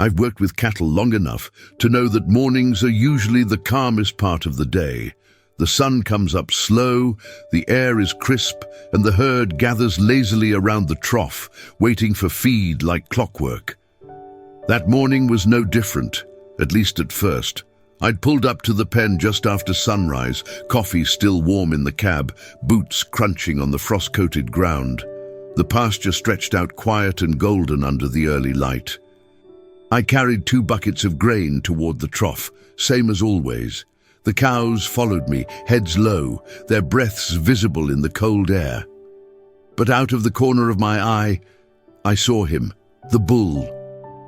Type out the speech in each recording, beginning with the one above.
I've worked with cattle long enough to know that mornings are usually the calmest part of the day. The sun comes up slow, the air is crisp, and the herd gathers lazily around the trough, waiting for feed like clockwork. That morning was no different, at least at first. I'd pulled up to the pen just after sunrise, coffee still warm in the cab, boots crunching on the frost-coated ground. The pasture stretched out quiet and golden under the early light. I carried 2 buckets of grain toward the trough, same as always. The cows followed me, heads low, their breaths visible in the cold air. But out of the corner of my eye, I saw him, the bull.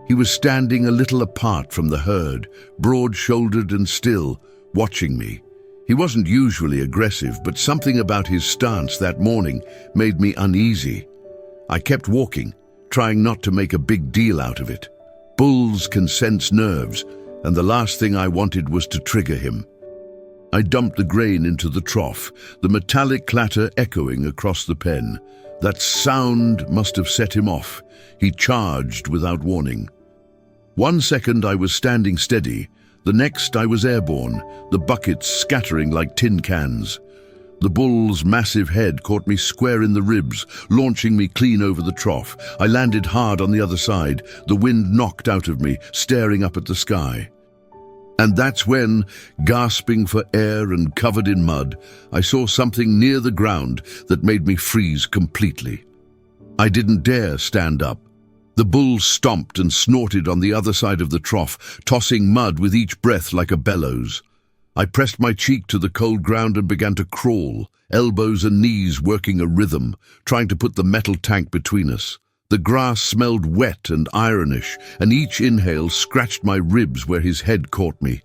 He was standing a little apart from the herd, broad-shouldered and still, watching me. He wasn't usually aggressive, but something about his stance that morning made me uneasy. I kept walking, trying not to make a big deal out of it. Bulls can sense nerves, and the last thing I wanted was to trigger him. I dumped the grain into the trough, the metallic clatter echoing across the pen. That sound must have set him off. He charged without warning. 1 second I was standing steady, the next I was airborne, the buckets scattering like tin cans. The bull's massive head caught me square in the ribs, launching me clean over the trough. I landed hard on the other side, the wind knocked out of me, staring up at the sky. And that's when, gasping for air and covered in mud, I saw something near the ground that made me freeze completely. I didn't dare stand up. The bull stomped and snorted on the other side of the trough, tossing mud with each breath like a bellows. I pressed my cheek to the cold ground and began to crawl, elbows and knees working a rhythm, trying to put the metal tank between us. The grass smelled wet and ironish, and each inhale scratched my ribs where his head caught me.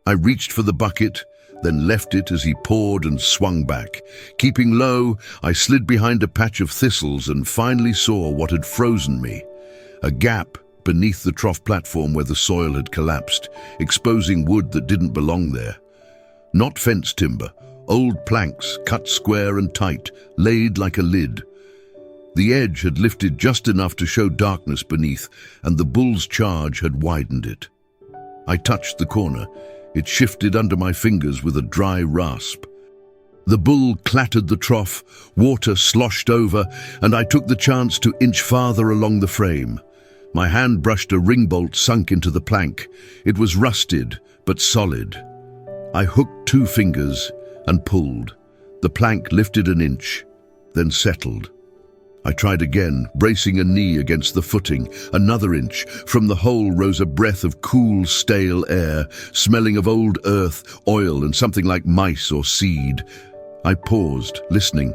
I reached for the bucket, then left it as he poured and swung back. Keeping low, I slid behind a patch of thistles and finally saw what had frozen me. A gap beneath the trough platform where the soil had collapsed, exposing wood that didn't belong there. Not fence timber, old planks cut square and tight, laid like a lid. The edge had lifted just enough to show darkness beneath, and the bull's charge had widened it. I touched the corner. It shifted under my fingers with a dry rasp. The bull clattered the trough, water sloshed over, and I took the chance to inch farther along the frame. My hand brushed a ring bolt sunk into the plank. It was rusted, but solid. I hooked 2 fingers and pulled. The plank lifted an inch, then settled. I tried again, bracing a knee against the footing. Another inch. From the hole rose a breath of cool, stale air, smelling of old earth, oil, and something like mice or seed. I paused, listening.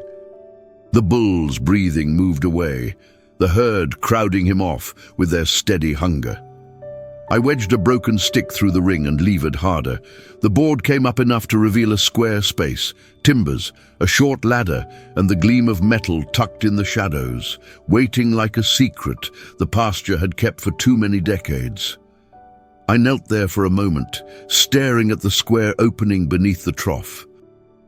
The bull's breathing moved away, the herd crowding him off with their steady hunger. I wedged a broken stick through the ring and levered harder. The board came up enough to reveal a square space, timbers, a short ladder, and the gleam of metal tucked in the shadows, waiting like a secret the pasture had kept for too many decades. I knelt there for a moment, staring at the square opening beneath the trough.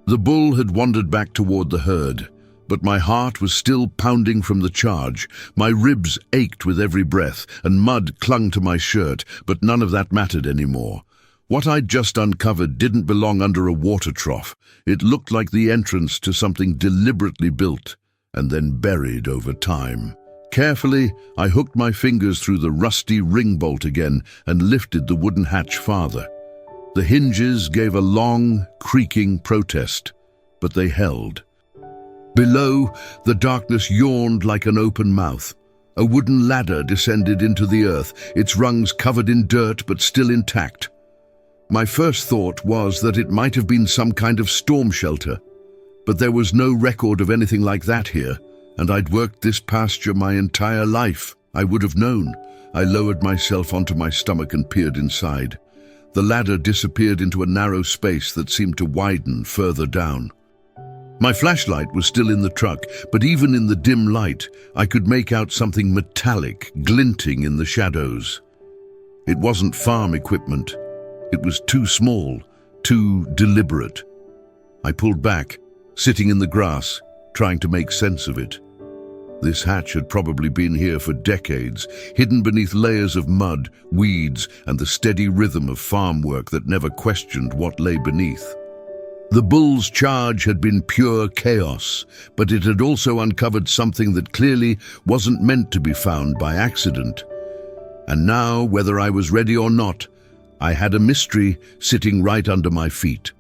The bull had wandered back toward the herd, but my heart was still pounding from the charge. My ribs ached with every breath, and mud clung to my shirt, but none of that mattered anymore. What I'd just uncovered didn't belong under a water trough. It looked like the entrance to something deliberately built and then buried over time. Carefully, I hooked my fingers through the rusty ring bolt again and lifted the wooden hatch farther. The hinges gave a long, creaking protest, but they held. Below, the darkness yawned like an open mouth. A wooden ladder descended into the earth, its rungs covered in dirt but still intact. My first thought was that it might have been some kind of storm shelter, but there was no record of anything like that here, and I'd worked this pasture my entire life. I would have known. I lowered myself onto my stomach and peered inside. The ladder disappeared into a narrow space that seemed to widen further down. My flashlight was still in the truck, but even in the dim light, I could make out something metallic glinting in the shadows. It wasn't farm equipment. It was too small, too deliberate. I pulled back, sitting in the grass, trying to make sense of it. This hatch had probably been here for decades, hidden beneath layers of mud, weeds, and the steady rhythm of farm work that never questioned what lay beneath. The bull's charge had been pure chaos, but it had also uncovered something that clearly wasn't meant to be found by accident. And now, whether I was ready or not, I had a mystery sitting right under my feet.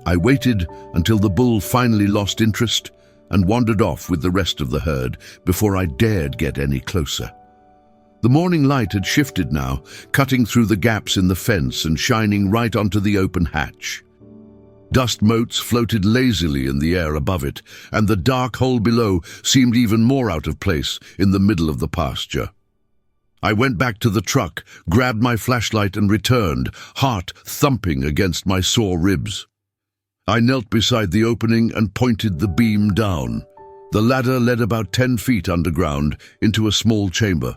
I waited until the bull finally lost interest and wandered off with the rest of the herd before I dared get any closer. The morning light had shifted now, cutting through the gaps in the fence and shining right onto the open hatch. Dust motes floated lazily in the air above it, and the dark hole below seemed even more out of place in the middle of the pasture. I went back to the truck, grabbed my flashlight and returned, heart thumping against my sore ribs. I knelt beside the opening and pointed the beam down. The ladder led about 10 feet underground into a small chamber.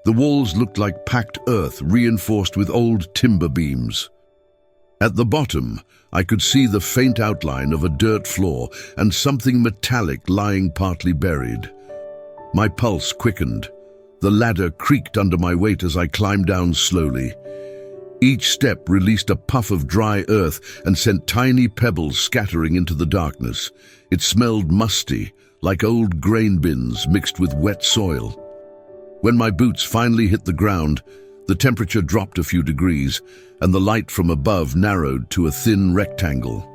The walls looked like packed earth reinforced with old timber beams. At the bottom, I could see the faint outline of a dirt floor and something metallic lying partly buried. My pulse quickened. The ladder creaked under my weight as I climbed down slowly. Each step released a puff of dry earth and sent tiny pebbles scattering into the darkness. It smelled musty, like old grain bins mixed with wet soil. When my boots finally hit the ground, the temperature dropped a few degrees, and the light from above narrowed to a thin rectangle.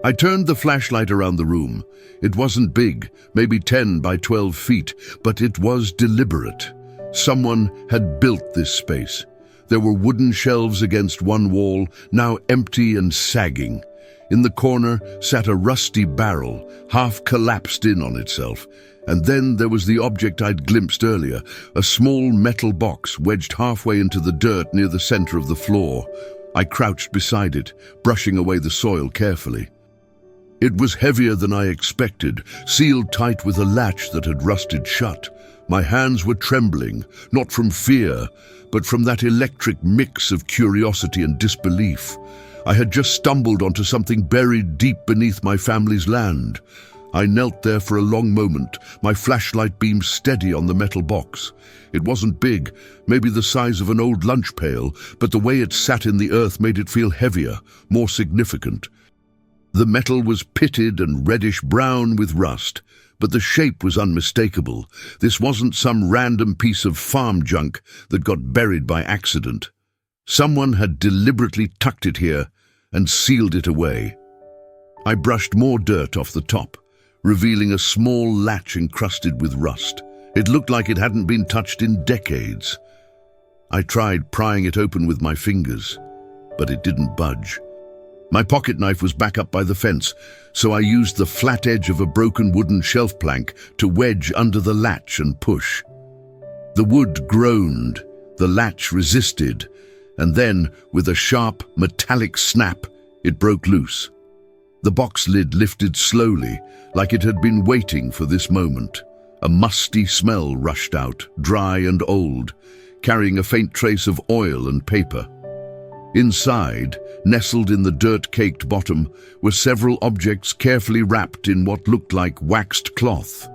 I turned the flashlight around the room. It wasn't big, maybe 10 by 12 feet, but it was deliberate. Someone had built this space. There were wooden shelves against one wall, now empty and sagging. In the corner sat a rusty barrel, half collapsed in on itself. And then there was the object I'd glimpsed earlier, a small metal box wedged halfway into the dirt near the center of the floor. I crouched beside it, brushing away the soil carefully. It was heavier than I expected, sealed tight with a latch that had rusted shut. My hands were trembling, not from fear, but from that electric mix of curiosity and disbelief. I had just stumbled onto something buried deep beneath my family's land. I knelt there for a long moment, my flashlight beam steady on the metal box. It wasn't big, maybe the size of an old lunch pail, but the way it sat in the earth made it feel heavier, more significant. The metal was pitted and reddish-brown with rust, but the shape was unmistakable. This wasn't some random piece of farm junk that got buried by accident. Someone had deliberately tucked it here and sealed it away. I brushed more dirt off the top, revealing a small latch encrusted with rust. It looked like it hadn't been touched in decades. I tried prying it open with my fingers, but it didn't budge. My pocket knife was back up by the fence, so I used the flat edge of a broken wooden shelf plank to wedge under the latch and push. The wood groaned, the latch resisted, and then, with a sharp, metallic snap, it broke loose. The box lid lifted slowly, like it had been waiting for this moment. A musty smell rushed out, dry and old, carrying a faint trace of oil and paper. Inside, nestled in the dirt-caked bottom, were several objects carefully wrapped in what looked like waxed cloth.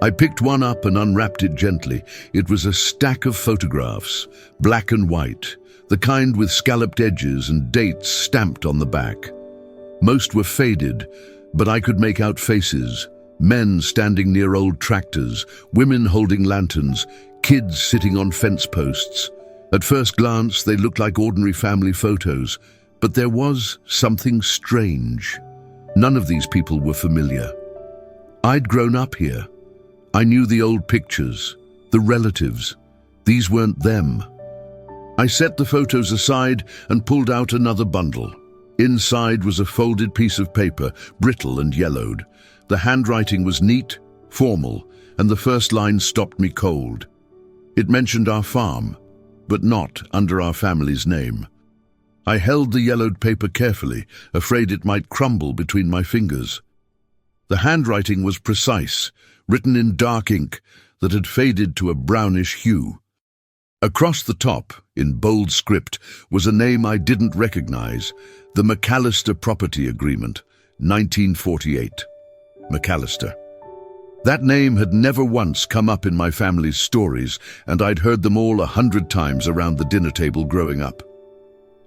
I picked one up and unwrapped it gently. It was a stack of photographs, black and white, the kind with scalloped edges and dates stamped on the back. Most were faded, but I could make out faces. Men standing near old tractors, women holding lanterns, kids sitting on fence posts. At first glance, they looked like ordinary family photos, but there was something strange. None of these people were familiar. I'd grown up here. I knew the old pictures, the relatives. These weren't them. I set the photos aside and pulled out another bundle. Inside was a folded piece of paper, brittle and yellowed. The handwriting was neat, formal, and the first line stopped me cold. It mentioned our farm, but not under our family's name. I held the yellowed paper carefully, afraid it might crumble between my fingers. The handwriting was precise, written in dark ink that had faded to a brownish hue. Across the top, in bold script, was a name I didn't recognize, the Mallister Property Agreement, 1948. Mallister. That name had never once come up in my family's stories, and I'd heard them all 100 times around the dinner table growing up.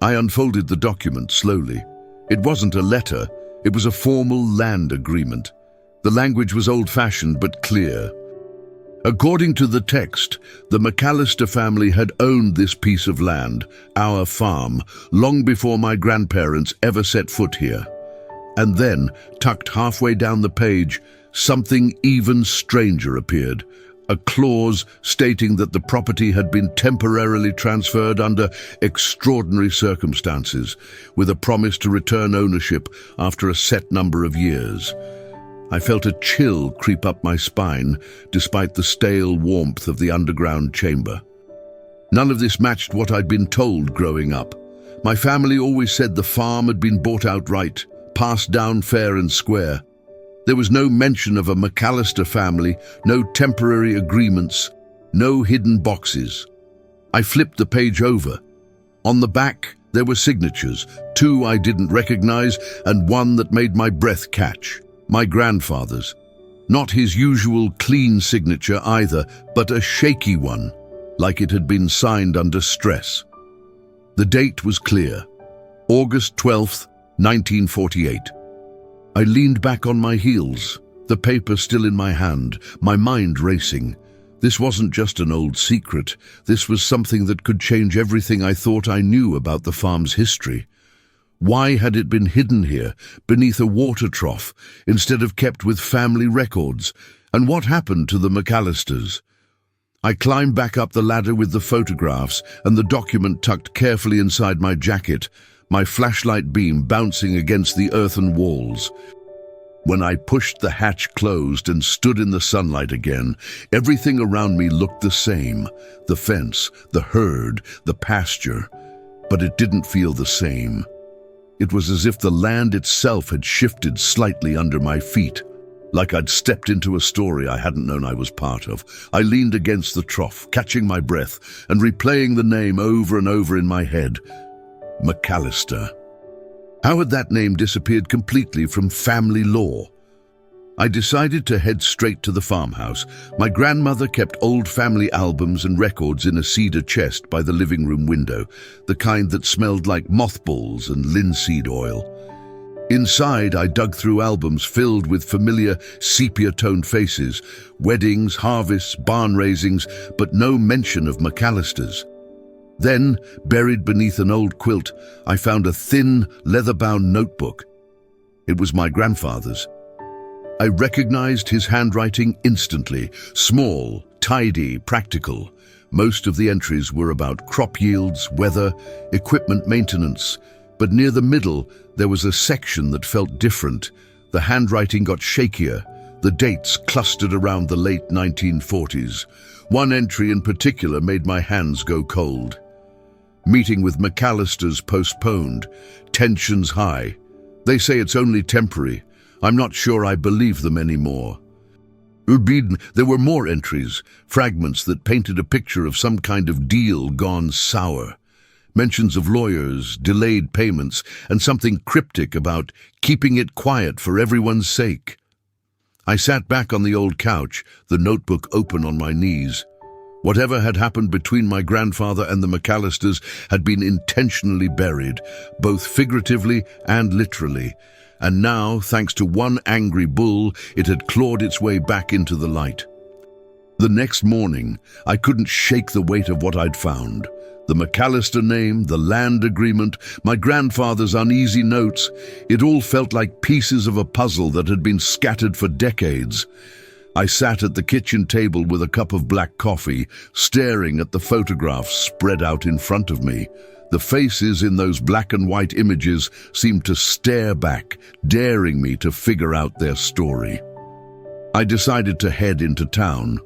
I unfolded the document slowly. It wasn't a letter, it was a formal land agreement. The language was old-fashioned but clear. According to the text, the Mallister family had owned this piece of land, our farm, long before my grandparents ever set foot here. And then, tucked halfway down the page, something even stranger appeared. A clause stating that the property had been temporarily transferred under extraordinary circumstances, with a promise to return ownership after a set number of years. I felt a chill creep up my spine, despite the stale warmth of the underground chamber. None of this matched what I'd been told growing up. My family always said the farm had been bought outright, passed down fair and square. There was no mention of a Mallister family, no temporary agreements, no hidden boxes. I flipped the page over. On the back, there were signatures, 2 I didn't recognize and 1 that made my breath catch. My grandfather's. Not his usual clean signature either, but a shaky one, like it had been signed under stress. The date was clear, August 12th, 1948. I leaned back on my heels, the paper still in my hand, my mind racing. This wasn't just an old secret, this was something that could change everything I thought I knew about the farm's history. Why had it been hidden here, beneath a water trough, instead of kept with family records? And what happened to the Mallisters? I climbed back up the ladder with the photographs and the document tucked carefully inside my jacket, my flashlight beam bouncing against the earthen walls. When I pushed the hatch closed and stood in the sunlight again, everything around me looked the same. The fence, the herd, the pasture. But it didn't feel the same. It was as if the land itself had shifted slightly under my feet, like I'd stepped into a story I hadn't known I was part of. I leaned against the trough, catching my breath and replaying the name over and over in my head. Mallister. How had that name disappeared completely from family lore? I decided to head straight to the farmhouse. My grandmother kept old family albums and records in a cedar chest by the living room window, the kind that smelled like mothballs and linseed oil. Inside, I dug through albums filled with familiar sepia-toned faces, weddings, harvests, barn raisings, but no mention of Mallisters. Then, buried beneath an old quilt, I found a thin, leather-bound notebook. It was my grandfather's. I recognized his handwriting instantly, small, tidy, practical. Most of the entries were about crop yields, weather, equipment maintenance, but near the middle there was a section that felt different. The handwriting got shakier, the dates clustered around the late 1940s. One entry in particular made my hands go cold. Meeting with Mallisters postponed, tensions high. They say it's only temporary. I'm not sure I believe them anymore. There were more entries, fragments that painted a picture of some kind of deal gone sour. Mentions of lawyers, delayed payments, and something cryptic about keeping it quiet for everyone's sake. I sat back on the old couch, the notebook open on my knees. Whatever had happened between my grandfather and the Mallisters had been intentionally buried, both figuratively and literally. And now, thanks to one angry bull, it had clawed its way back into the light. The next morning, I couldn't shake the weight of what I'd found. The Mallister name, the land agreement, my grandfather's uneasy notes, it all felt like pieces of a puzzle that had been scattered for decades. I sat at the kitchen table with a cup of black coffee, staring at the photographs spread out in front of me. The faces in those black and white images seemed to stare back, daring me to figure out their story. I decided to head into town.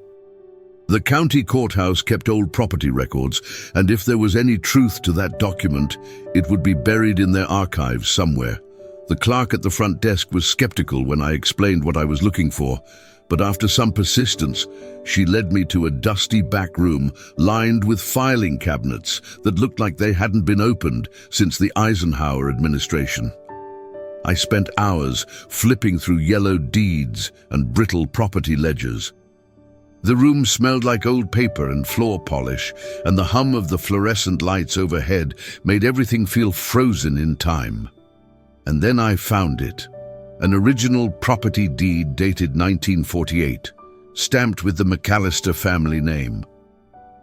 The county courthouse kept old property records, and if there was any truth to that document, it would be buried in their archives somewhere. The clerk at the front desk was skeptical when I explained what I was looking for, but after some persistence, she led me to a dusty back room lined with filing cabinets that looked like they hadn't been opened since the Eisenhower administration. I spent hours flipping through yellow deeds and brittle property ledgers. The room smelled like old paper and floor polish, and the hum of the fluorescent lights overhead made everything feel frozen in time. And then I found it. An original property deed dated 1948, stamped with the Mallister family name.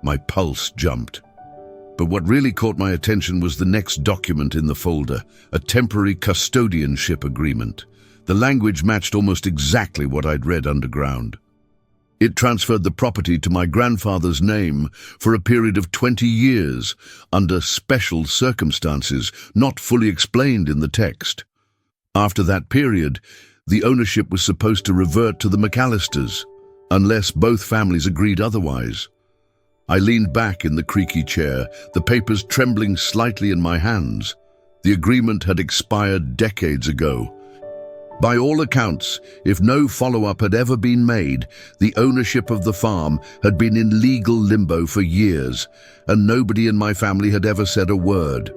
My pulse jumped. But what really caught my attention was the next document in the folder, a temporary custodianship agreement. The language matched almost exactly what I'd read underground. It transferred the property to my grandfather's name for a period of 20 years, under special circumstances not fully explained in the text. After that period, the ownership was supposed to revert to the Mallisters, unless both families agreed otherwise. I leaned back in the creaky chair, the papers trembling slightly in my hands. The agreement had expired decades ago. By all accounts, if no follow-up had ever been made, the ownership of the farm had been in legal limbo for years, and nobody in my family had ever said a word.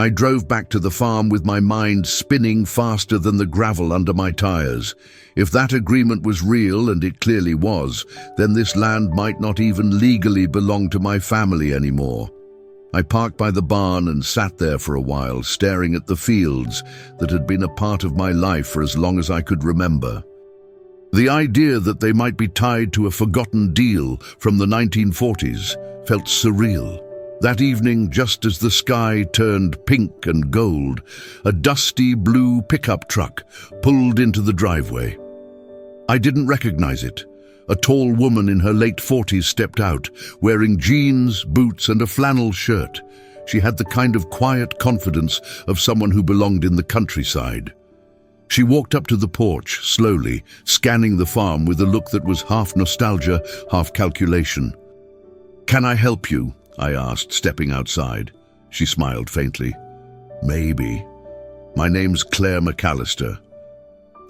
I drove back to the farm with my mind spinning faster than the gravel under my tires. If that agreement was real, and it clearly was, then this land might not even legally belong to my family anymore. I parked by the barn and sat there for a while, staring at the fields that had been a part of my life for as long as I could remember. The idea that they might be tied to a forgotten deal from the 1940s felt surreal. That evening, just as the sky turned pink and gold, a dusty blue pickup truck pulled into the driveway. I didn't recognize it. A tall woman in her late 40s stepped out, wearing jeans, boots, and a flannel shirt. She had the kind of quiet confidence of someone who belonged in the countryside. She walked up to the porch, slowly, scanning the farm with a look that was half nostalgia, half calculation. "Can I help you?" I asked, stepping outside. She smiled faintly. "Maybe. My name's Claire Mallister."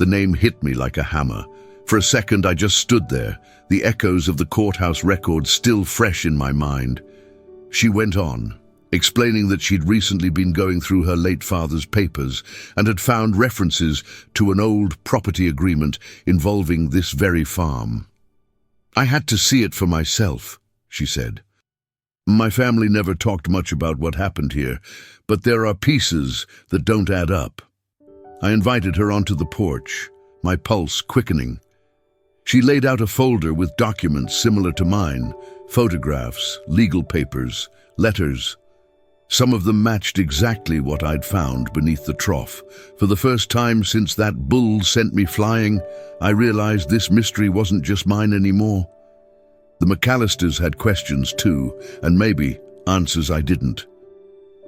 The name hit me like a hammer. For a second, I just stood there, the echoes of the courthouse records still fresh in my mind. She went on, explaining that she'd recently been going through her late father's papers and had found references to an old property agreement involving this very farm. "I had to see it for myself," she said. "My family never talked much about what happened here, but there are pieces that don't add up." I invited her onto the porch, my pulse quickening. She laid out a folder with documents similar to mine, photographs, legal papers, letters. Some of them matched exactly what I'd found beneath the trough. For the first time since that bull sent me flying, I realized this mystery wasn't just mine anymore. The Mallisters had questions too, and maybe answers I didn't.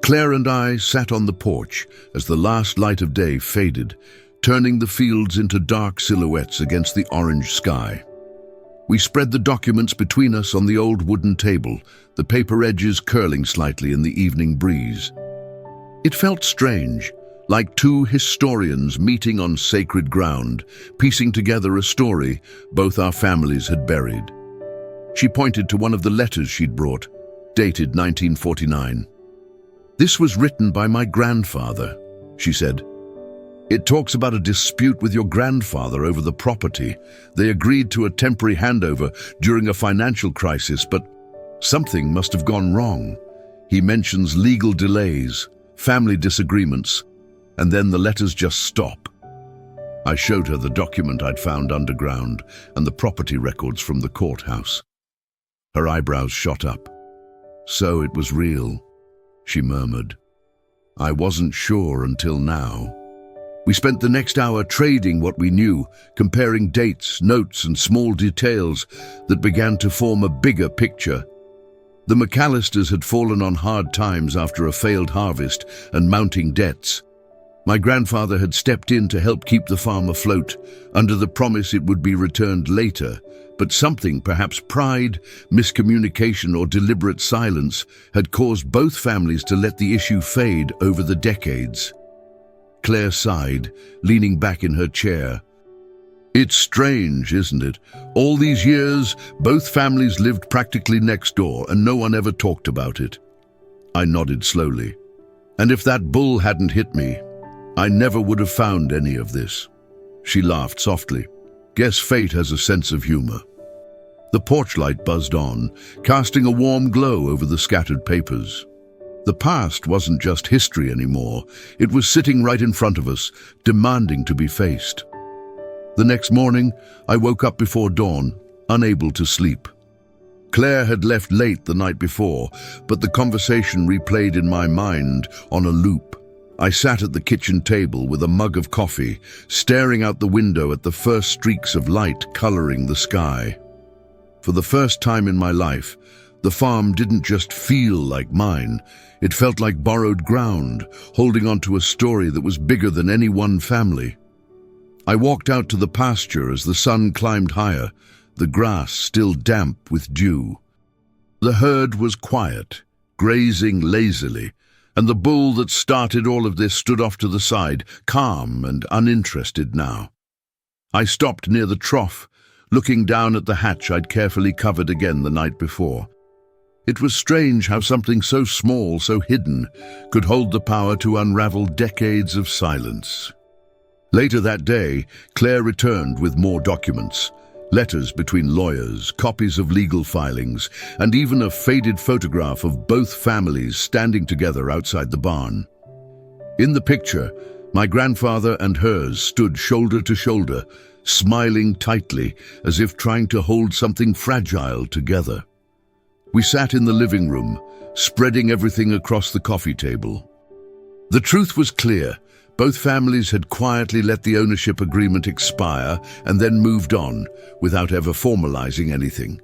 Claire and I sat on the porch as the last light of day faded, turning the fields into dark silhouettes against the orange sky. We spread the documents between us on the old wooden table, the paper edges curling slightly in the evening breeze. It felt strange, like two historians meeting on sacred ground, piecing together a story both our families had buried. She pointed to one of the letters she'd brought, dated 1949. "This was written by my grandfather," she said. "It talks about a dispute with your grandfather over the property. They agreed to a temporary handover during a financial crisis, but something must have gone wrong. He mentions legal delays, family disagreements, and then the letters just stop." I showed her the document I'd found underground and the property records from the courthouse. Her eyebrows shot up. "So it was real," she murmured. "I wasn't sure until now." We spent the next hour trading what we knew, comparing dates, notes, and small details that began to form a bigger picture. The Mallisters had fallen on hard times after a failed harvest and mounting debts. My grandfather had stepped in to help keep the farm afloat, under the promise it would be returned later, but something, perhaps pride, miscommunication, or deliberate silence, had caused both families to let the issue fade over the decades. Claire sighed, leaning back in her chair. "It's strange, isn't it? All these years, both families lived practically next door, and no one ever talked about it." I nodded slowly. "And if that bull hadn't hit me, I never would have found any of this." She laughed softly. "Guess fate has a sense of humor." The porch light buzzed on, casting a warm glow over the scattered papers. The past wasn't just history anymore. It was sitting right in front of us, demanding to be faced. The next morning, I woke up before dawn, unable to sleep. Claire had left late the night before, but the conversation replayed in my mind on a loop. I sat at the kitchen table with a mug of coffee, staring out the window at the first streaks of light coloring the sky. For the first time in my life, the farm didn't just feel like mine. It felt like borrowed ground, holding on to a story that was bigger than any one family. I walked out to the pasture as the sun climbed higher, the grass still damp with dew. The herd was quiet, grazing lazily, and the bull that started all of this stood off to the side, calm and uninterested now. I stopped near the trough, looking down at the hatch I'd carefully covered again the night before. It was strange how something so small, so hidden, could hold the power to unravel decades of silence. Later that day, Claire returned with more documents. Letters between lawyers, copies of legal filings, and even a faded photograph of both families standing together outside the barn. In the picture, my grandfather and hers stood shoulder to shoulder, smiling tightly as if trying to hold something fragile together. We sat in the living room, spreading everything across the coffee table. The truth was clear. Both families had quietly let the ownership agreement expire and then moved on, without ever formalizing anything.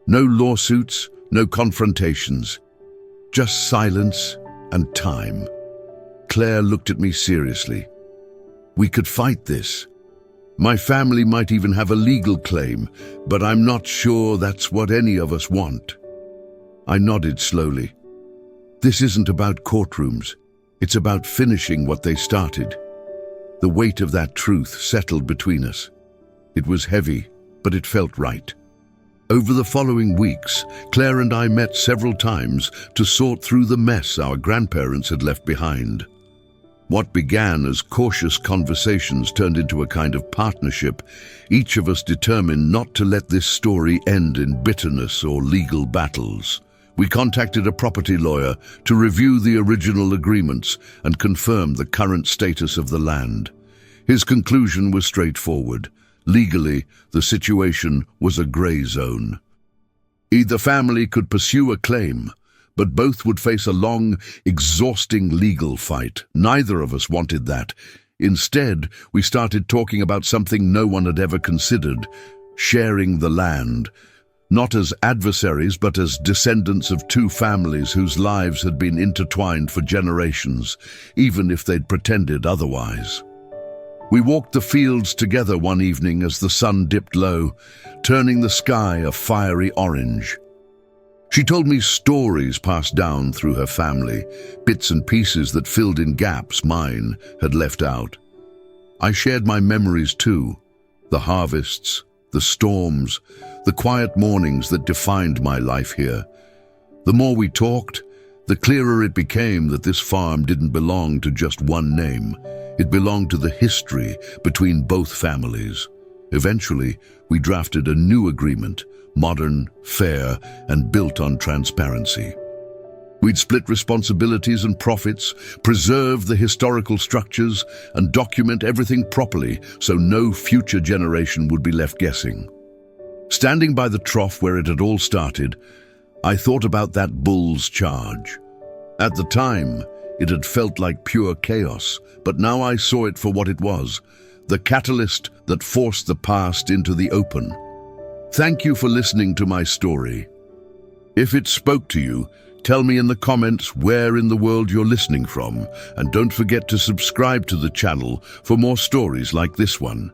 No lawsuits, no confrontations, just silence and time. Claire looked at me seriously. "We could fight this. My family might even have a legal claim, but I'm not sure that's what any of us want." I nodded slowly. "This isn't about courtrooms. It's about finishing what they started." The weight of that truth settled between us. It was heavy, but it felt right. Over the following weeks, Claire and I met several times to sort through the mess our grandparents had left behind. What began as cautious conversations turned into a kind of partnership, each of us determined not to let this story end in bitterness or legal battles. We contacted a property lawyer to review the original agreements and confirm the current status of the land. His conclusion was straightforward. Legally, the situation was a gray zone. Either family could pursue a claim, but both would face a long, exhausting legal fight. Neither of us wanted that. Instead, we started talking about something no one had ever considered: sharing the land. Not as adversaries, but as descendants of two families whose lives had been intertwined for generations, even if they'd pretended otherwise. We walked the fields together one evening as the sun dipped low, turning the sky a fiery orange. She told me stories passed down through her family, bits and pieces that filled in gaps mine had left out. I shared my memories too, the harvests, the storms, the quiet mornings that defined my life here. The more we talked, the clearer it became that this farm didn't belong to just one name. It belonged to the history between both families. Eventually, we drafted a new agreement, modern, fair, and built on transparency. We'd split responsibilities and profits, preserve the historical structures, and document everything properly so no future generation would be left guessing. Standing by the trough where it had all started, I thought about that bull's charge. At the time, it had felt like pure chaos, but now I saw it for what it was, the catalyst that forced the past into the open. Thank you for listening to my story. If it spoke to you, tell me in the comments where in the world you're listening from, and don't forget to subscribe to the channel for more stories like this one.